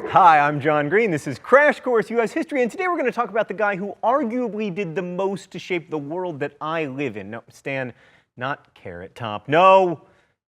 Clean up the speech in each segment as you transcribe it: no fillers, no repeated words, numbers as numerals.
Hi, I'm John Green. This is Crash Course U.S. History, and today we're going to talk about the guy who arguably did the most to shape the world that I live in. No, Stan, not Carrot Top. No,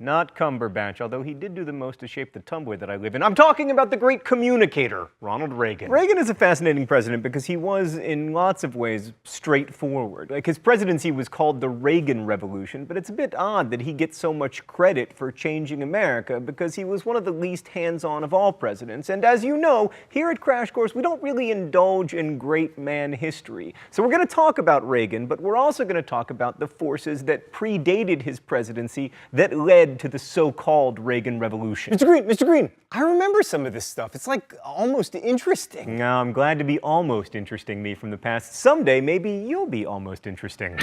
not Cumberbatch, although he did do the most to shape the Tumblr that I live in. I'm talking about the great communicator, Ronald Reagan. Reagan is a fascinating president because he was, in lots of ways, straightforward. Like, his presidency was called the Reagan Revolution, but it's a bit odd that he gets so much credit for changing America because he was one of the least hands-on of all presidents. And as you know, here at Crash Course, we don't really indulge in great man history. So we're going to talk about Reagan, but we're also going to talk about the forces that predated his presidency that led to the so-called Reagan Revolution. Mr. Green, I remember some of this stuff. It's like almost interesting. Now, I'm glad to be almost interesting me from the past. Someday, maybe you'll be almost interesting.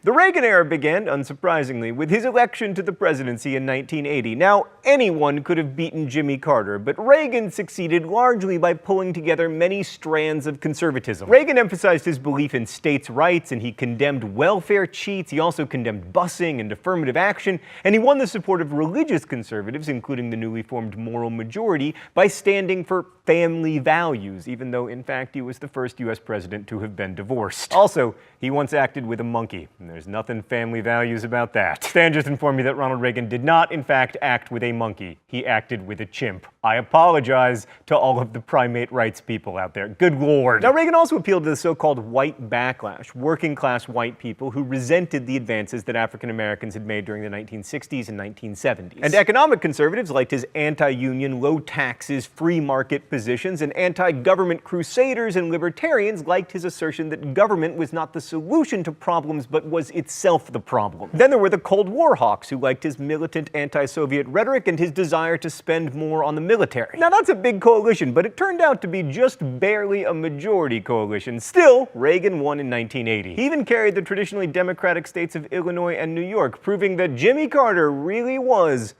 The Reagan era began, unsurprisingly, with his election to the presidency in 1980. Now, anyone could have beaten Jimmy Carter, but Reagan succeeded largely by pulling together many strands of conservatism. Reagan emphasized his belief in states' rights, and he condemned welfare cheats. He also condemned busing and affirmative action, and he won the support of religious conservatives, including the newly formed Moral Majority, by standing for family values, even though, in fact, he was the first U.S. president to have been divorced. Also, he once acted with a monkey. There's nothing family values about that. Stan just informed me that Ronald Reagan did not, in fact, act with a monkey. He acted with a chimp. I apologize to all of the primate rights people out there. Good Lord. Now, Reagan also appealed to the so-called white backlash, working-class white people who resented the advances that African Americans had made during the 1960s and 1970s. And economic conservatives liked his anti-union, low taxes, free market positions, and anti-government crusaders and libertarians liked his assertion that government was not the solution to problems, but was itself the problem. Then there were the Cold War hawks who liked his militant anti-Soviet rhetoric and his desire to spend more on the military. Now, that's a big coalition, but it turned out to be just barely a majority coalition. Still, Reagan won in 1980. He even carried the traditionally Democratic states of Illinois and New York, proving that Jimmy Carter really was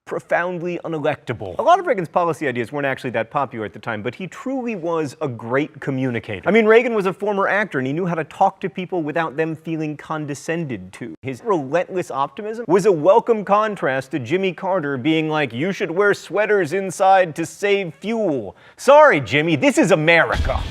profoundly unelectable. A lot of Reagan's policy ideas weren't actually that popular at the time, but he truly was a great communicator. I mean, Reagan was a former actor, and he knew how to talk to people without them feeling condescended to. His relentless optimism was a welcome contrast to Jimmy Carter being like, you should wear sweaters inside to save fuel. Sorry, Jimmy, this is America.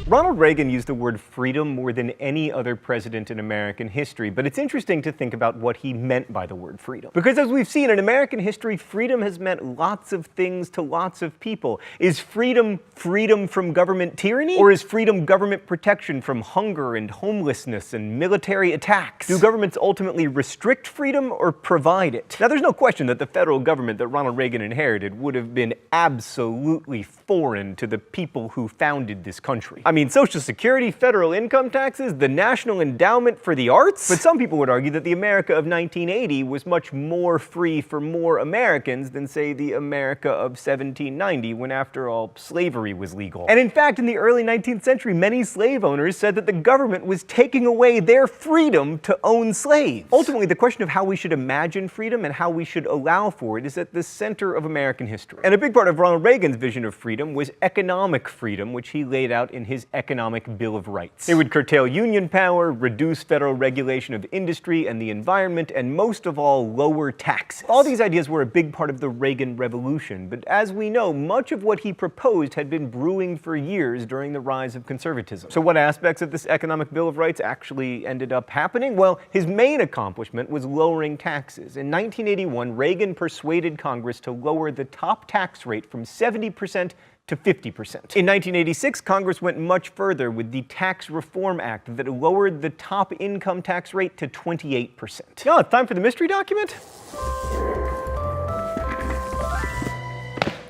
Ronald Reagan used the word freedom more than any other president in American history, but it's interesting to think about what he meant by the word freedom. Because as we've seen in American history, freedom has meant lots of things to lots of people. Is freedom freedom from government tyranny? Or is freedom government protection from hunger and homelessness and military attacks? Do governments ultimately restrict freedom or provide it? Now, there's no question that the federal government that Ronald Reagan inherited would have been absolutely foreign to the people who founded this country. I mean, Social Security, federal income taxes, the National Endowment for the Arts? But some people would argue that the America of 1980 was much more free for more Americans than, say, the America of 1790, when, after all, slavery was legal. And in fact, in the early 19th century, many slave owners said that the government was taking away their freedom to own slaves. Ultimately, the question of how we should imagine freedom and how we should allow for it is at the center of American history. And a big part of Ronald Reagan's vision of freedom was economic freedom, which he laid out in his Economic Bill of Rights. It would curtail union power, reduce federal regulation of industry and the environment, and most of all, lower taxes. All these ideas were a big part of the Reagan Revolution, but as we know, much of what he proposed had been brewing for years during the rise of conservatism. So what aspects of this Economic Bill of Rights actually ended up happening? Well, his main accomplishment was lowering taxes. In 1981, Reagan persuaded Congress to lower the top tax rate from 70% to 50%. In 1986, Congress went much further with the Tax Reform Act that lowered the top income tax rate to 28%. Oh, it's time for the mystery document?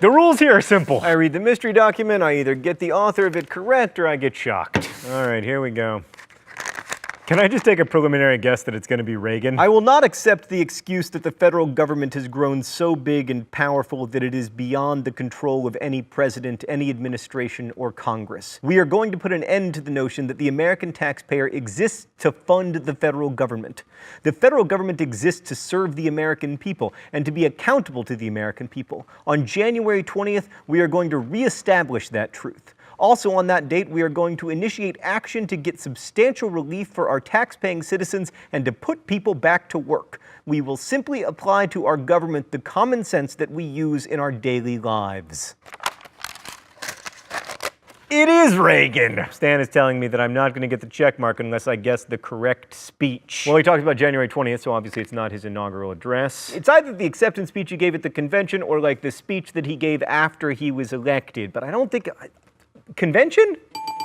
The rules here are simple. I read the mystery document, I either get the author of it correct or I get shocked. All right, here we go. Can I just take a preliminary guess that it's going to be Reagan? I will not accept the excuse that the federal government has grown so big and powerful that it is beyond the control of any president, any administration, or Congress. We are going to put an end to the notion that the American taxpayer exists to fund the federal government. The federal government exists to serve the American people and to be accountable to the American people. On January 20th, we are going to reestablish that truth. Also on that date, we are going to initiate action to get substantial relief for our tax-paying citizens and to put people back to work. We will simply apply to our government the common sense that we use in our daily lives. It is Reagan! Stan is telling me that I'm not going to get the check mark unless I guess the correct speech. Well, he talked about January 20th, so obviously it's not his inaugural address. It's either the acceptance speech he gave at the convention or like the speech that he gave after he was elected, but I don't think... Convention?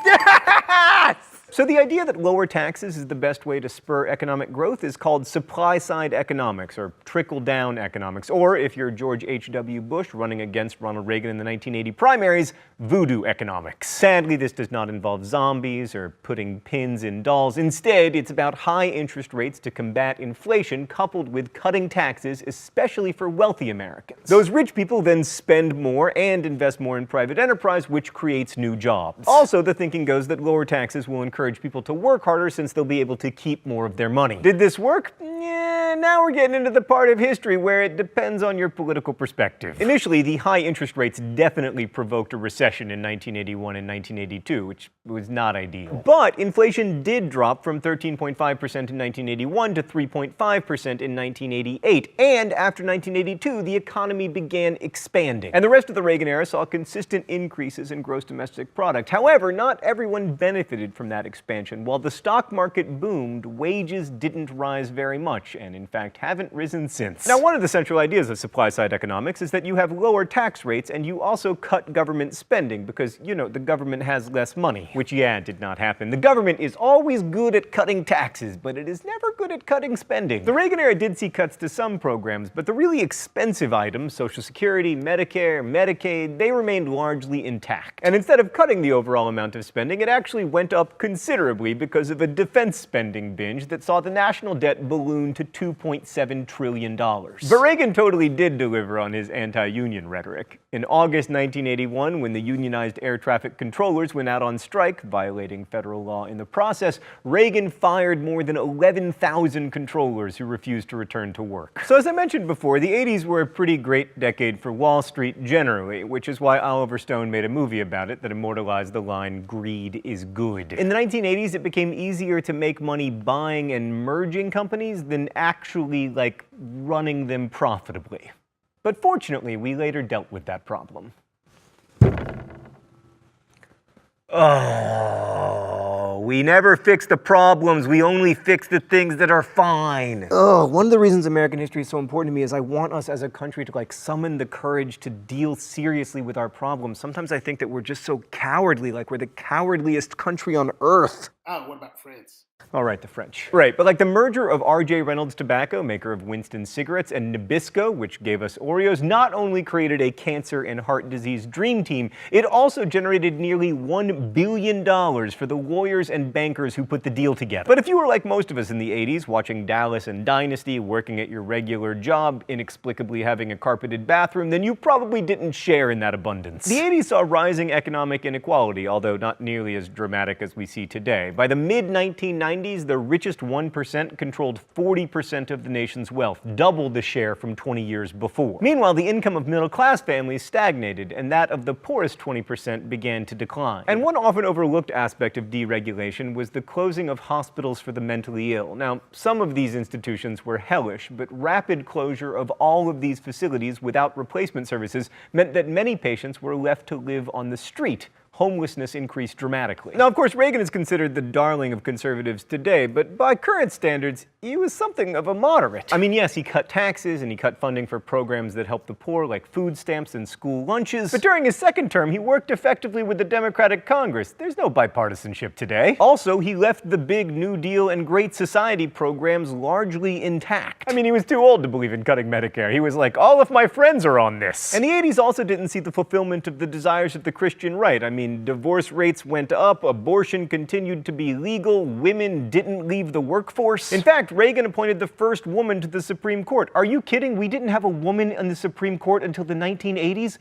Yes! So the idea that lower taxes is the best way to spur economic growth is called supply-side economics, or trickle-down economics, or if you're George H.W. Bush running against Ronald Reagan in the 1980 primaries, voodoo economics. Sadly, this does not involve zombies or putting pins in dolls. Instead, it's about high interest rates to combat inflation coupled with cutting taxes, especially for wealthy Americans. Those rich people then spend more and invest more in private enterprise, which creates new jobs. Also, the thinking goes that lower taxes will encourage people to work harder since they'll be able to keep more of their money. Did this work? Yeah, now we're getting into the part of history where it depends on your political perspective. Initially, the high interest rates definitely provoked a recession in 1981 and 1982, which was not ideal. But inflation did drop from 13.5% in 1981 to 3.5% in 1988, and after 1982, the economy began expanding. And the rest of the Reagan era saw consistent increases in gross domestic product. However, not everyone benefited from that expansion. While the stock market boomed, wages didn't rise very much, and in fact haven't risen since. Now, one of the central ideas of supply-side economics is that you have lower tax rates and you also cut government spending because, you know, the government has less money. Which, yeah, did not happen. The government is always good at cutting taxes, but it is never good at cutting spending. The Reagan era did see cuts to some programs, but the really expensive items, Social Security, Medicare, Medicaid, they remained largely intact. And instead of cutting the overall amount of spending, it actually went up considerably because of a defense spending binge that saw the national debt balloon to $2.7 trillion. But Reagan totally did deliver on his anti-union rhetoric. In August 1981, when the unionized air traffic controllers went out on strike, violating federal law in the process, Reagan fired more than 11,000 controllers who refused to return to work. So as I mentioned before, the 80s were a pretty great decade for Wall Street generally, which is why Oliver Stone made a movie about it that immortalized the line, "Greed is good." In the 1980s, it became easier to make money buying and merging companies than actually, like, running them profitably. But fortunately, we later dealt with that problem. Oh, we never fix the problems, we only fix the things that are fine. Oh, one of the reasons American history is so important to me is I want us as a country to, like, summon the courage to deal seriously with our problems. Sometimes I think that we're just so cowardly, like we're the cowardliest country on earth. Oh, what about France? All right, the French. Right, but like the merger of R.J. Reynolds Tobacco, maker of Winston cigarettes, and Nabisco, which gave us Oreos, not only created a cancer and heart disease dream team, it also generated nearly $1 billion for the lawyers and bankers who put the deal together. But if you were like most of us in the 80s, watching Dallas and Dynasty, working at your regular job, inexplicably having a carpeted bathroom, then you probably didn't share in that abundance. The 80s saw rising economic inequality, although not nearly as dramatic as we see today. By the mid-1990s, the richest 1% controlled 40% of the nation's wealth, double the share from 20 years before. Meanwhile, the income of middle-class families stagnated, and that of the poorest 20% began to decline. And one often overlooked aspect of deregulation was the closing of hospitals for the mentally ill. Now, some of these institutions were hellish, but rapid closure of all of these facilities without replacement services meant that many patients were left to live on the street. Homelessness increased dramatically. Now, of course, Reagan is considered the darling of conservatives today, but by current standards, he was something of a moderate. I mean, yes, he cut taxes and he cut funding for programs that help the poor, like food stamps and school lunches. But during his second term, he worked effectively with the Democratic Congress. There's no bipartisanship today. Also, he left the big New Deal and Great Society programs largely intact. I mean, he was too old to believe in cutting Medicare. He was like, all of my friends are on this. And the 80s also didn't see the fulfillment of the desires of the Christian right. I mean, divorce rates went up, abortion continued to be legal, women didn't leave the workforce. In fact, Reagan appointed the first woman to the Supreme Court. Are you kidding? We didn't have a woman in the Supreme Court until the 1980s?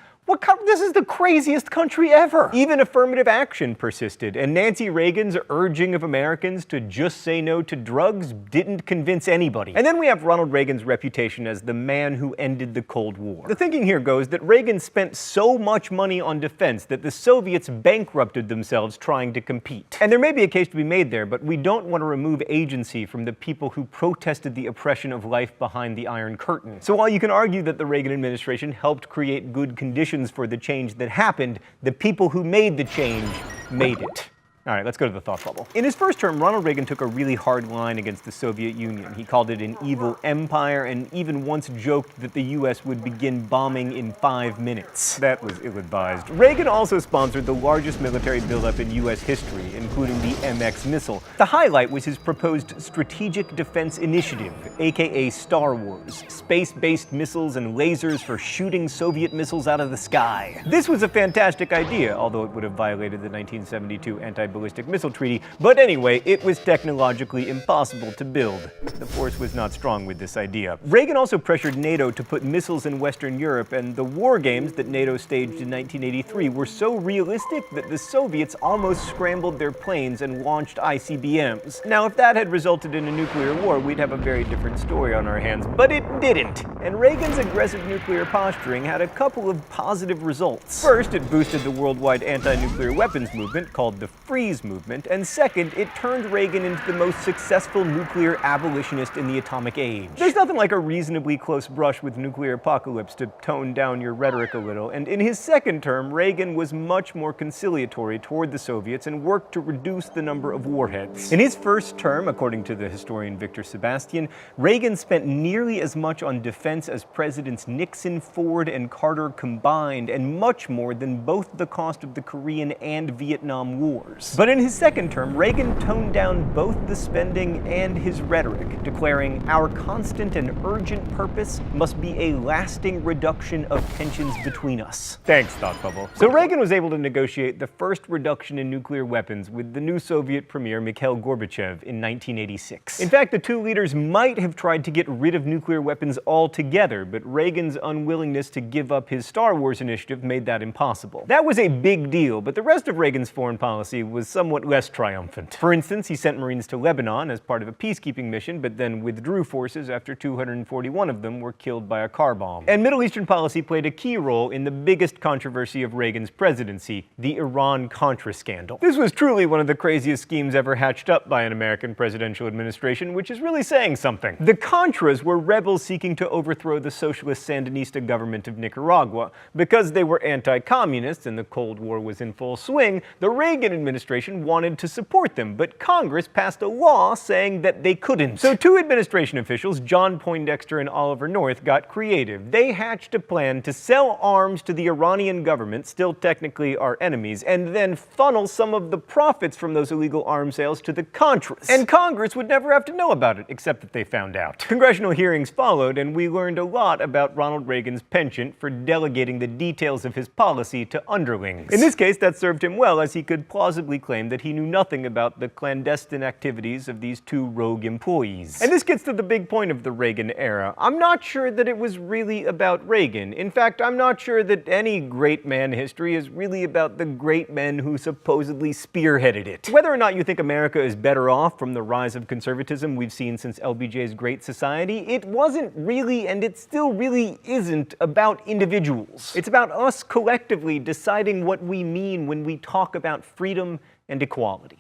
This is the craziest country ever. Even affirmative action persisted, and Nancy Reagan's urging of Americans to just say no to drugs didn't convince anybody. And then we have Ronald Reagan's reputation as the man who ended the Cold War. The thinking here goes that Reagan spent so much money on defense that the Soviets bankrupted themselves trying to compete. And there may be a case to be made there, but we don't want to remove agency from the people who protested the oppression of life behind the Iron Curtain. So while you can argue that the Reagan administration helped create good conditions for the change that happened, the people who made the change made it. All right, let's go to the thought bubble. In his first term, Ronald Reagan took a really hard line against the Soviet Union. He called it an evil empire and even once joked that the US would begin bombing in 5 minutes. That was ill-advised. Reagan also sponsored the largest military buildup in US history, including the MX missile. The highlight was his proposed Strategic Defense Initiative, aka Star Wars, space-based missiles and lasers for shooting Soviet missiles out of the sky. This was a fantastic idea, although it would have violated the 1972 Anti-Ballistic Missile Treaty, but anyway, it was technologically impossible to build. The force was not strong with this idea. Reagan also pressured NATO to put missiles in Western Europe, and the war games that NATO staged in 1983 were so realistic that the Soviets almost scrambled their planes and launched ICBMs. Now, if that had resulted in a nuclear war, we'd have a very different story on our hands, but it didn't. And Reagan's aggressive nuclear posturing had a couple of positive results. First, it boosted the worldwide anti-nuclear weapons movement, called the Freeze movement, and second, it turned Reagan into the most successful nuclear abolitionist in the atomic age. There's nothing like a reasonably close brush with nuclear apocalypse to tone down your rhetoric a little, and in his second term, Reagan was much more conciliatory toward the Soviets and worked to reduce the number of warheads. In his first term, according to the historian Victor Sebastian, Reagan spent nearly as much on defense as Presidents Nixon, Ford, and Carter combined, and much more than both the cost of the Korean and Vietnam Wars. But in his second term, Reagan toned down both the spending and his rhetoric, declaring, "Our constant and urgent purpose must be a lasting reduction of tensions between us." Thanks, Thought Bubble. So Reagan was able to negotiate the first reduction in nuclear weapons with the new Soviet premier Mikhail Gorbachev in 1986. In fact, the two leaders might have tried to get rid of nuclear weapons altogether, but Reagan's unwillingness to give up his Star Wars initiative made that impossible. That was a big deal, but the rest of Reagan's foreign policy was somewhat less triumphant. For instance, he sent Marines to Lebanon as part of a peacekeeping mission, but then withdrew forces after 241 of them were killed by a car bomb. And Middle Eastern policy played a key role in the biggest controversy of Reagan's presidency, the Iran-Contra scandal. This was truly one of the craziest schemes ever hatched up by an American presidential administration, which is really saying something. The Contras were rebels seeking to overthrow the socialist Sandinista government of Nicaragua. Because they were anti-communist and the Cold War was in full swing, the Reagan administration wanted to support them, but Congress passed a law saying that they couldn't. So two administration officials, John Poindexter and Oliver North, got creative. They hatched a plan to sell arms to the Iranian government, still technically our enemies, and then funnel some of the profits from those illegal arms sales to the Contras. And Congress would never have to know about it, except that they found out. Congressional hearings followed, and we learned a lot about Ronald Reagan's penchant for delegating the details of his policy to underlings. In this case, that served him well, as he could plausibly claim that he knew nothing about the clandestine activities of these two rogue employees. And this gets to the big point of the Reagan era. I'm not sure that it was really about Reagan. In fact, I'm not sure that any great man history is really about the great men who supposedly spearheaded it. Whether or not you think America is better off from the rise of conservatism we've seen since LBJ's Great Society, it wasn't really, and it still really isn't, about individuals. It's about us collectively deciding what we mean when we talk about freedom and equality.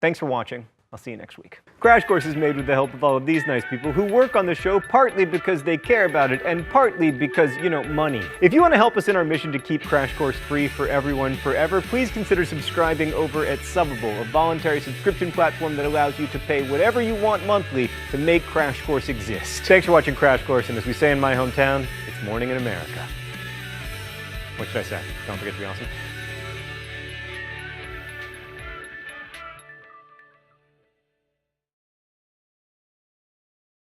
Thanks for watching. I'll see you next week. Crash Course is made with the help of all of these nice people who work on the show partly because they care about it and partly because, money. If you want to help us in our mission to keep Crash Course free for everyone forever, please consider subscribing over at Subbable, a voluntary subscription platform that allows you to pay whatever you want monthly to make Crash Course exist. Thanks for watching Crash Course, and as we say in my hometown, it's morning in America. What should I say? Don't forget to be awesome.